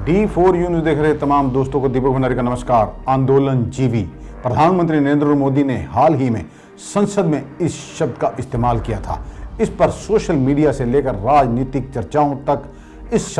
D4U news देख रहे तमाम दोस्तों को दीपक भंडारी का नमस्कार। आंदोलन जीवी। प्रधानमंत्री नरेंद्र मोदी ने हाल ही में संसद में इस शब्द का इस्तेमाल किया था। इस पर सोशल मीडिया से लेकर राजनीतिक चर्चाओं तक इस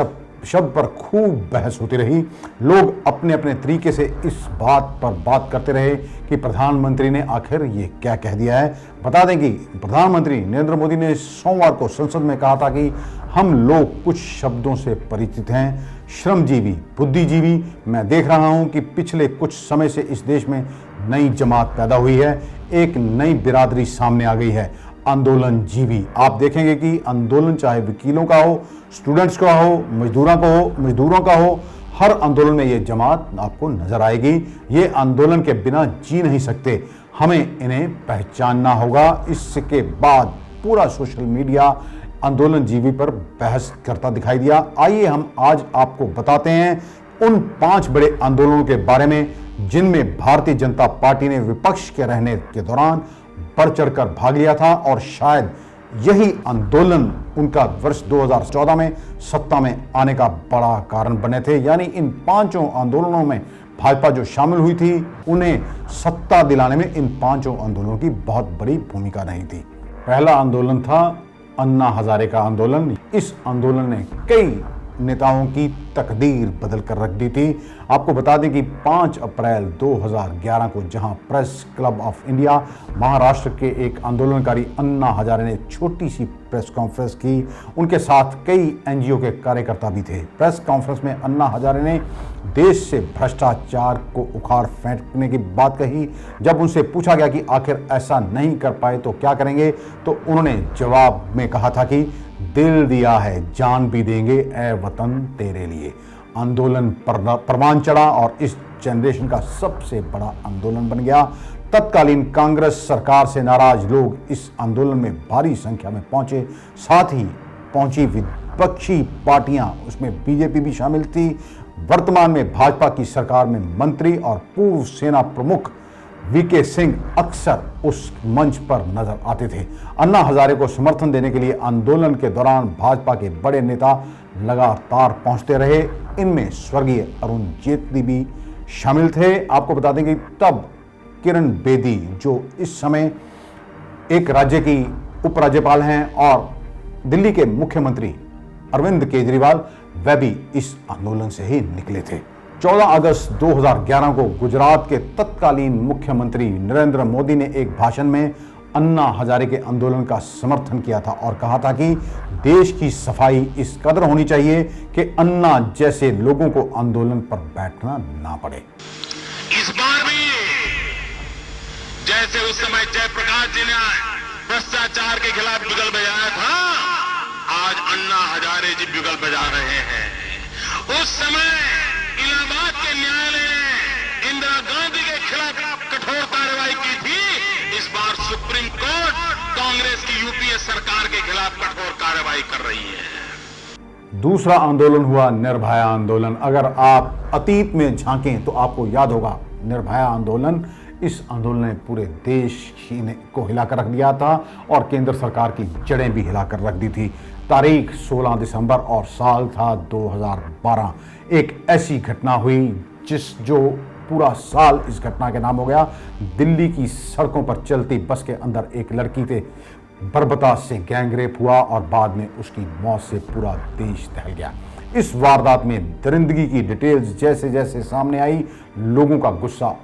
शब्द पर खूब बहस होती रही। लोग अपने अपने तरीके से इस बात पर बात करते रहे कि प्रधानमंत्री ने आखिर ये क्या कह दिया है। बता दें कि प्रधानमंत्री नरेंद्र मोदी ने सोमवार को संसद में कहा था कि हम लोग कुछ शब्दों से परिचित हैं। श्रमजीवी, बुद्धिजीवी। मैं देख रहा हूं कि पिछले कुछ समय से इस देश में नई जमात पैदा हुई है, एक नई बिरादरी सामने आ गई है, आंदोलन जीवी। आप देखेंगे कि आंदोलन चाहे वकीलों का हो, स्टूडेंट्स का हो, मजदूरों का हो, हर आंदोलन में ये जमात आपको नजर आएगी। ये आंदोलन के बिना जी नहीं सकते, हमें इन्हें पहचानना होगा। इसके बाद पूरा सोशल मीडिया आंदोलन जीवी पर बहस करता दिखाई दिया। आइए हम आज आपको बताते हैं उन 5 बड़े आंदोलनों के बारे में जिनमें भारतीय जनता पार्टी ने विपक्ष के रहने के दौरान बढ़ चढ़कर भाग लिया था और शायद यही आंदोलन उनका वर्ष 2014 में सत्ता में आने का बड़ा कारण बने थे। यानी इन 5 आंदोलनों में भाजपा जो शामिल हुई थी, उन्हें सत्ता दिलाने में इन 5 आंदोलनों की बहुत बड़ी भूमिका नहीं थी। पहला आंदोलन था अन्ना हजारे का आंदोलन। इस आंदोलन ने कई नेताओं की तकदीर बदल कर रख दी थी। आपको बता दें कि 5 अप्रैल 2011 को जहां press club of India Maharashtra के एक आंदोलनकारी अन्ना हजारे ने छोटी सी प्रेस कॉन्फ्रेंस की, उनके साथ कई एनजीओ के कार्यकर्ता भी थे। प्रेस कॉन्फ्रेंस में अन्ना हजारे ने देश से भ्रष्टाचार को उखाड़ फेंकने की बात कही। जब उनसे पूछा गया कि आखिर ऐसा नहीं कर पाए तो क्या करेंगे, तो उन्होंने जवाब में कहा था कि दिल दिया है जान भी देंगे ए वतन तेरे लिए। आंदोलन परवान चढ़ा और इस जनरेशन का सबसे बड़ा आंदोलन बन गया। तत्कालीन कांग्रेस सरकार से नाराज लोग इस आंदोलन में भारी संख्या में पहुंचे। साथ ही पहुंची विपक्षी पार्टियां, उसमें बीजेपी भी शामिल थी। वर्तमान में भाजपा की सरकार में मंत्री और पूर्व सेना प्रमुख वीके सिंह अक्सर उस मंच पर नजर आते थे। अन्ना हजारे को समर्थन देने के लिए आंदोलन के दौरान भाजपा के बड़े नेता लगातार पहुंचते रहे। इनमें स्वर्गीय अरुण जेटली भी शामिल थे। आपको बता दें कि तब किरण बेदी, जो इस समय एक राज्य की उपराज्यपाल हैं, और दिल्ली के मुख्यमंत्री अरविंद केजरीवाल, वह भी इस आंदोलन से ही निकले थे। 14 अगस्त 2011 को गुजरात के तत्कालीन मुख्यमंत्री नरेंद्र मोदी ने एक भाषण में अन्ना हजारे के आंदोलन का समर्थन किया था और कहा था कि देश की सफाई इस कदर होनी चाहिए कि अन्ना जैसे लोगों को आंदोलन पर बैठना ना पड़े। इस बार भी जैसे उस समय जयप्रकाश जी ने भ्रष्टाचार के खिलाफ बिगल बजाया था, आज अन्ना हजारे जी बिगल बजा रहे हैं। उस समय इलाहाबाद के न्यायालय ने इंदिरा गांधी के खिलाफ कठोर कार्रवाई की थी। इस बार सुप्रीम कोर्ट कांग्रेस की यूपीए सरकार के खिलाफ कठोर कार्रवाई कर रही है। दूसरा आंदोलन हुआ निर्भया आंदोलन। अगर आप अतीत में झांकें तो आपको याद होगा निर्भया आंदोलन। इस आंदोलन ने पूरे देश को हिलाकर रख दिया था और केंद्र सरकार की जड़ें भी हिलाकर रख दी थी। तारीख 16 दिसंबर और साल था 2012। एक ऐसी घटना हुई जो पूरा साल इस घटना के नाम हो गया। दिल्ली की सड़कों पर चलती बस के अंदर एक लड़की थे बर्बरता से गैंगरेप हुआ और बाद में उसकी मौत से पूरा देश दहल गया। इस वारदात में दरिंदगी की डिटेल्स जैसे जैसे सामने आई, लोगों का गुस्सा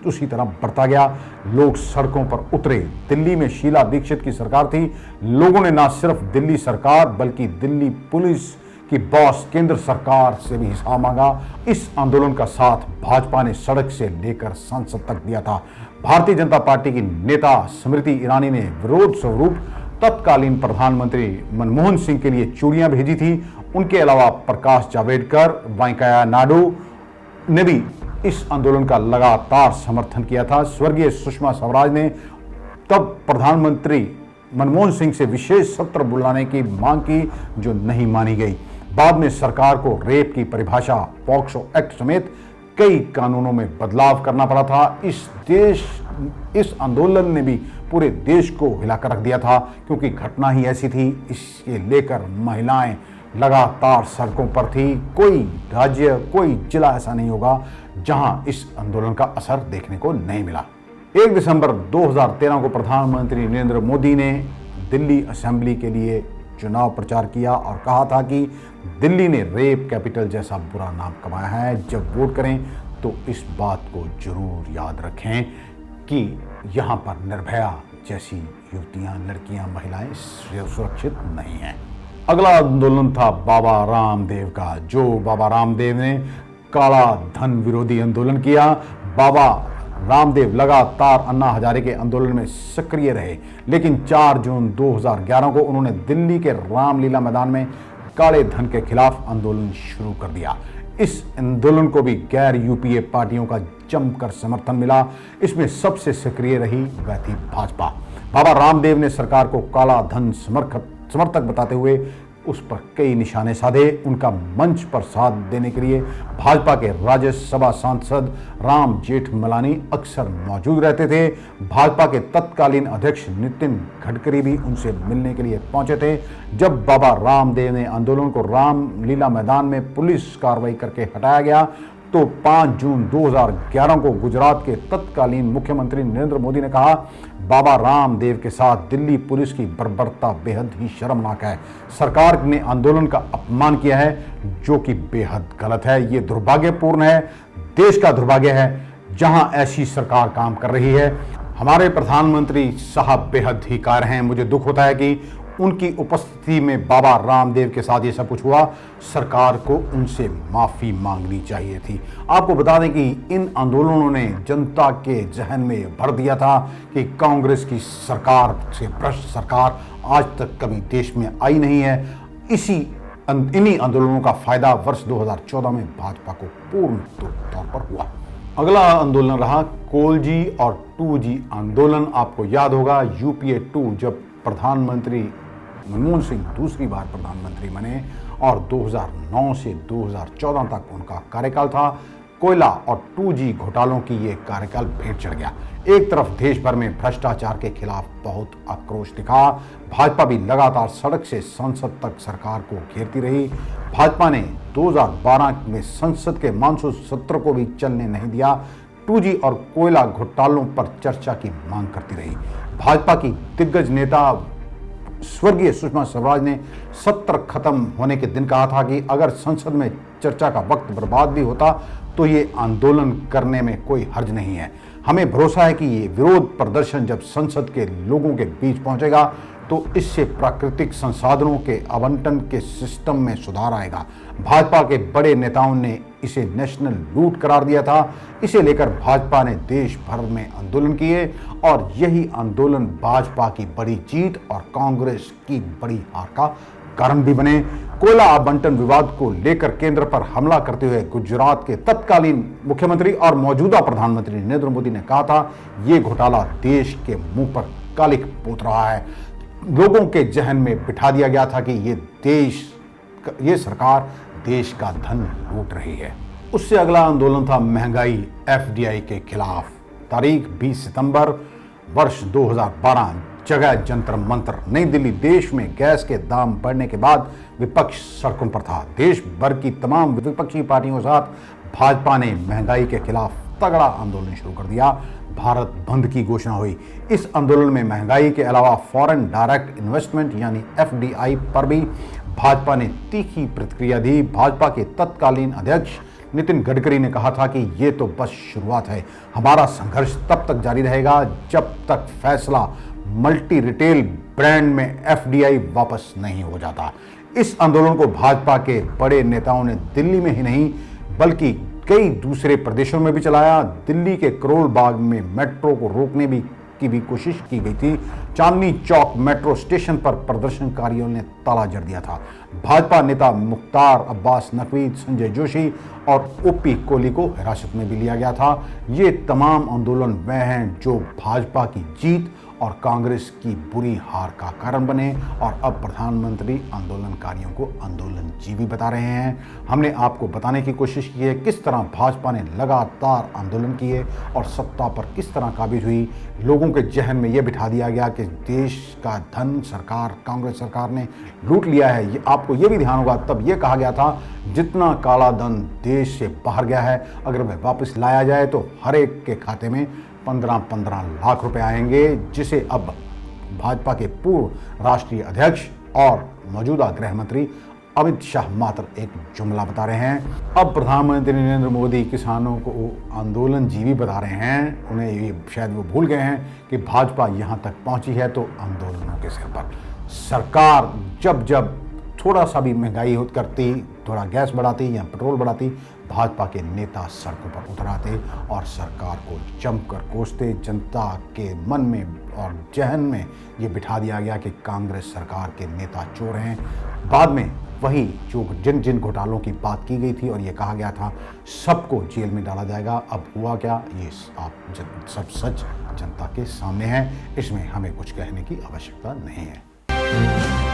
उसी तरह बढ़ता गया। लोग सड़कों पर उतरे। दिल्ली में शीला दीक्षित की सरकार थी। लोगों ने ना सिर्फ दिल्ली सरकार बल्कि दिल्ली पुलिस की बॉस केंद्र सरकार से भी हिसाब मांगा। इस आंदोलन का साथ भाजपा ने सड़क से लेकर संसद तक दिया था। भारतीय जनता पार्टी की नेता स्मृति ईरानी ने विरोध स्वरूप तत्कालीन प्रधानमंत्री मनमोहन सिंह के लिए चूड़ियां भेजी थी। उनके अलावा प्रकाश जावड़ेकर, वेंकैया नायडू ने भी इस आंदोलन का लगातार समर्थन किया था। स्वर्गीय सुषमा स्वराज ने तब प्रधानमंत्री मनमोहन सिंह से विशेष सत्र बुलाने की मांग की, जो नहीं मानी गई। बाद में सरकार को रेप की परिभाषा, पॉक्सो एक्ट समेत कई कानूनों में बदलाव करना पड़ा था। इस आंदोलन ने भी पूरे देश को हिलाकर रख दिया था, क्योंकि घटना ही ऐसी थी। इसके लेकर महिलाएं लगातार सड़कों पर थी। कोई राज्य, कोई जिला ऐसा नहीं होगा जहां इस आंदोलन का असर देखने को नहीं मिला। 1 दिसंबर 2013 को प्रधानमंत्री नरेंद्र मोदी ने दिल्ली असेंबली के लिए चुनाव प्रचार किया और कहा था कि दिल्ली ने रेप कैपिटल जैसा बुरा नाम कमाया है। जब वोट करें तो इस बात को जरूर याद रखें कि यहाँ पर निर्भया जैसी युवतियाँ, लड़कियाँ, महिलाएं सुरक्षित नहीं हैं। अगला आंदोलन था बाबा रामदेव का, जो बाबा रामदेव ने काला धन विरोधी आंदोलन किया। बाबा रामदेव लगातार अन्ना हजारे के आंदोलन में सक्रिय रहे, लेकिन 4 जून 2011 को उन्होंने दिल्ली के रामलीला मैदान में काले धन के खिलाफ आंदोलन शुरू कर दिया। इस आंदोलन को भी गैर यूपीए पार्टियों का जमकर समर्थन मिला। इसमें सबसे सक्रिय रही वह थी भाजपा। बाबा रामदेव ने सरकार को काला धन समर्थक बताते हुए उस पर कई निशाने साधे। उनका मंच पर साथ देने के लिए भाजपा के राज्यसभा सांसद राम जेठमलानी अक्सर मौजूद रहते थे। भाजपा के तत्कालीन अध्यक्ष नितिन गडकरी भी उनसे मिलने के लिए पहुंचे थे। जब बाबा रामदेव ने आंदोलन को रामलीला मैदान में पुलिस कार्रवाई करके हटाया गया तो 5 जून 2011 को गुजरात के तत्कालीन मुख्यमंत्री नरेंद्र मोदी ने कहा, बाबा रामदेव के साथ दिल्ली पुलिस की बर्बरता बेहद ही शर्मनाक है। सरकार ने आंदोलन का अपमान किया है, जो कि बेहद गलत है। ये दुर्भाग्यपूर्ण है, देश का दुर्भाग्य है जहां ऐसी सरकार काम कर रही है। हमारे प्रधानमंत्री साहब बेहद ही कार हैं। मुझे दुख होता है कि उनकी उपस्थिति में बाबा रामदेव के साथ ये सब कुछ हुआ। सरकार को उनसे माफ़ी मांगनी चाहिए थी। आपको बता दें कि इन आंदोलनों ने जनता के जहन में भर दिया था कि कांग्रेस की सरकार से भ्रष्ट सरकार आज तक कभी देश में आई नहीं है। इन्हीं आंदोलनों का फायदा वर्ष 2014 में भाजपा को पूर्ण तौर पर हुआ। अगला आंदोलन रहा कोलजी और 2G आंदोलन। आपको याद होगा यूपीए 2 जब प्रधानमंत्री मनमोहन सिंह दूसरी बार प्रधानमंत्री बने और 2009 से 2014 तक उनका कार्यकाल था। कोयला और 2G घोटालों की ये कार्यकाल भेंट चढ़ गया। एक तरफ देश भर में भ्रष्टाचार के खिलाफ बहुत आक्रोश दिखा। भाजपा भी लगातार सड़क से संसद तक सरकार को घेरती रही। भाजपा ने 2012 में संसद के मानसून सत्र को भी चलने नहीं दिया। 2G और कोयला घोटालों पर चर्चा की मांग करती रही। भाजपा की दिग्गज नेता स्वर्गीय सुषमा स्वराज ने सत्र खत्म होने के दिन कहा था कि अगर संसद में चर्चा का वक्त बर्बाद भी होता तो ये आंदोलन करने में कोई हर्ज नहीं है। हमें भरोसा है कि ये विरोध प्रदर्शन जब संसद के लोगों के बीच पहुंचेगा तो इससे प्राकृतिक संसाधनों के आवंटन के सिस्टम में सुधार आएगा। भाजपा के बड़े नेताओं ने इसे नेशनल लूट करार दिया था। इसे लेकर भाजपा ने देश भर में आंदोलन किए और यही आंदोलन भाजपा की बड़ी जीत और कांग्रेस की बड़ी हार का कारण भी बने। कोयला आवंटन विवाद को लेकर केंद्र पर हमला करते हुए गुजरात के तत्कालीन मुख्यमंत्री और मौजूदा प्रधानमंत्री नरेंद्र मोदी ने कहा था, ये घोटाला देश के मुंह पर कालिक पोत रहा है। लोगों के जहन में बिठा दिया गया था कि ये सरकार देश का धन लूट रही है। उससे अगला आंदोलन था महंगाई FDI के खिलाफ। तारीख 20 सितंबर वर्ष 2012, जगह जंतर मंतर, नई दिल्ली। देश में गैस के दाम बढ़ने के बाद विपक्ष सड़कों पर था। देश भर की तमाम विपक्षी पार्टियों के साथ भाजपा ने महंगाई के खिलाफ तगड़ा आंदोलन शुरू कर दिया। भारत बंद की घोषणा हुई। इस आंदोलन में महंगाई के अलावा फॉरेन डायरेक्ट इन्वेस्टमेंट यानी FDI पर भी भाजपा ने तीखी प्रतिक्रिया दी। भाजपा के तत्कालीन अध्यक्ष नितिन गडकरी ने कहा था कि ये तो बस शुरुआत है, हमारा संघर्ष तब तक जारी रहेगा जब तक फैसला मल्टी रिटेल ब्रांड में FDI वापस नहीं हो जाता। इस आंदोलन को भाजपा के बड़े नेताओं ने दिल्ली में ही नहीं बल्कि कई दूसरे प्रदेशों में भी चलाया। दिल्ली के करोल बाग में मेट्रो को रोकने की भी कोशिश की गई थी। चांदनी चौक मेट्रो स्टेशन पर प्रदर्शनकारियों ने ताला जड़ दिया था। भाजपा नेता मुख्तार अब्बास नकवी, संजय जोशी और OP कोहली को हिरासत में भी लिया गया था। ये तमाम आंदोलन वह हैं जो भाजपा की जीत और कांग्रेस की बुरी हार का कारण बने और अब प्रधानमंत्री आंदोलनकारियों को आंदोलनजीवी बता रहे हैं। हमने आपको बताने की कोशिश की है किस तरह भाजपा ने लगातार आंदोलन किए और सत्ता पर किस तरह काबिज हुई। लोगों के जहन में यह बिठा दिया गया कि देश का धन सरकार, कांग्रेस सरकार ने लूट लिया है। ये आपको ये भी ध्यान होगा, तब यह कहा गया था जितना काला धन देश से बाहर गया है अगर वह वापस लाया जाए तो हर एक के खाते में 15-15 लाख रुपए आएंगे, जिसे अब भाजपा के पूर्व राष्ट्रीय अध्यक्ष और मौजूदा गृह मंत्री अमित शाह मात्र एक जुमला बता रहे हैं। अब प्रधानमंत्री नरेंद्र मोदी किसानों को आंदोलनजीवी बता रहे हैं। उन्हें ये शायद वो भूल गए हैं कि भाजपा यहाँ तक पहुँची है तो आंदोलनों के सिर पर सरकार जब थोड़ा सा भी महंगाई करती, थोड़ा गैस बढ़ाती या पेट्रोल बढ़ाती, भाजपा के नेता सड़कों पर उतर आते और सरकार को जमकर कोसते। जनता के मन में और जहन में ये बिठा दिया गया कि कांग्रेस सरकार के नेता चोर हैं। बाद में वही जो जिन घोटालों की बात की गई थी और ये कहा गया था सबको जेल में डाला जाएगा, अब हुआ क्या ये आप सब सच जनता के सामने है। इसमें हमें कुछ कहने की आवश्यकता नहीं है।